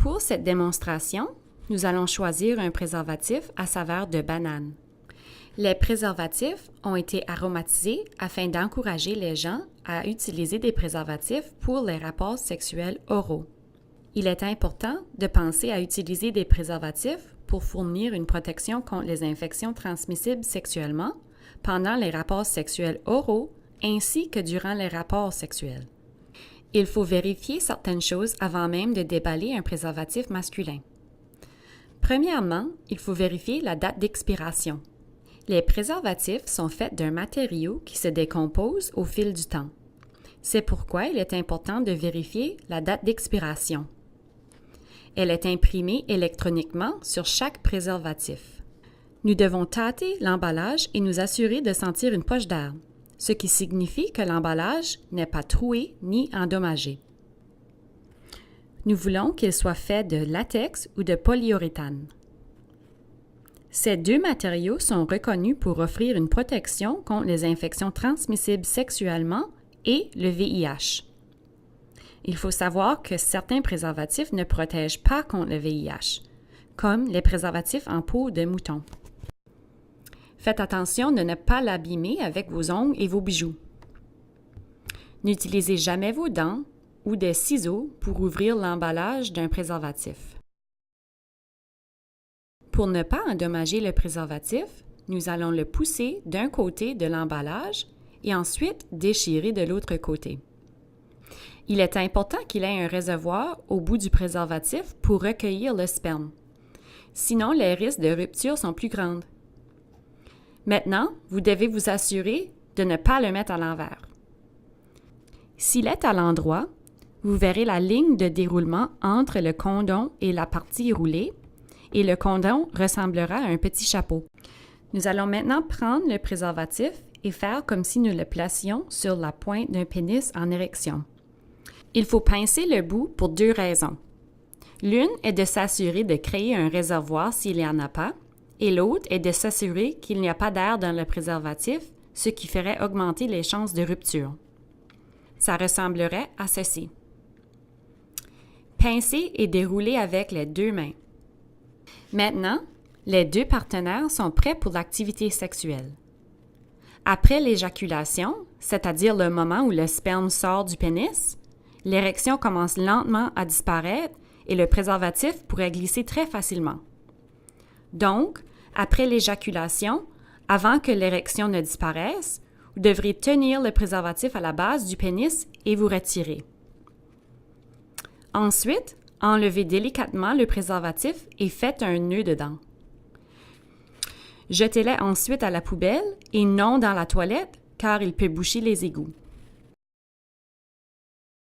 Pour cette démonstration, nous allons choisir un préservatif à saveur de banane. Les préservatifs ont été aromatisés afin d'encourager les gens à utiliser des préservatifs pour les rapports sexuels oraux. Il est important de penser à utiliser des préservatifs pour fournir une protection contre les infections transmissibles sexuellement pendant les rapports sexuels oraux ainsi que durant les rapports sexuels. Il faut vérifier certaines choses avant même de déballer un préservatif masculin. Premièrement, il faut vérifier la date d'expiration. Les préservatifs sont faits d'un matériau qui se décompose au fil du temps. C'est pourquoi il est important de vérifier la date d'expiration. Elle est imprimée électroniquement sur chaque préservatif. Nous devons tâter l'emballage et nous assurer de sentir une poche d'air, ce qui signifie que l'emballage n'est pas troué ni endommagé. Nous voulons qu'il soit fait de latex ou de polyuréthane. Ces deux matériaux sont reconnus pour offrir une protection contre les infections transmissibles sexuellement et le VIH. Il faut savoir que certains préservatifs ne protègent pas contre le VIH, comme les préservatifs en peau de mouton. Faites attention de ne pas l'abîmer avec vos ongles et vos bijoux. N'utilisez jamais vos dents ou des ciseaux pour ouvrir l'emballage d'un préservatif. Pour ne pas endommager le préservatif, nous allons le pousser d'un côté de l'emballage et ensuite déchirer de l'autre côté. Il est important qu'il ait un réservoir au bout du préservatif pour recueillir le sperme. Sinon, les risques de rupture sont plus grands. Maintenant, vous devez vous assurer de ne pas le mettre à l'envers. S'il est à l'endroit, vous verrez la ligne de déroulement entre le condom et la partie roulée, et le condom ressemblera à un petit chapeau. Nous allons maintenant prendre le préservatif et faire comme si nous le placions sur la pointe d'un pénis en érection. Il faut pincer le bout pour deux raisons. L'une est de s'assurer de créer un réservoir s'il n'y en a pas, et l'autre est de s'assurer qu'il n'y a pas d'air dans le préservatif, ce qui ferait augmenter les chances de rupture. Ça ressemblerait à ceci. Pincer et dérouler avec les deux mains. Maintenant, les deux partenaires sont prêts pour l'activité sexuelle. Après l'éjaculation, c'est-à-dire le moment où le sperme sort du pénis, l'érection commence lentement à disparaître et le préservatif pourrait glisser très facilement. Donc, après l'éjaculation, avant que l'érection ne disparaisse, vous devrez tenir le préservatif à la base du pénis et vous retirer. Ensuite, enlevez délicatement le préservatif et faites un nœud dedans. Jetez-les ensuite à la poubelle et non dans la toilette car il peut boucher les égouts.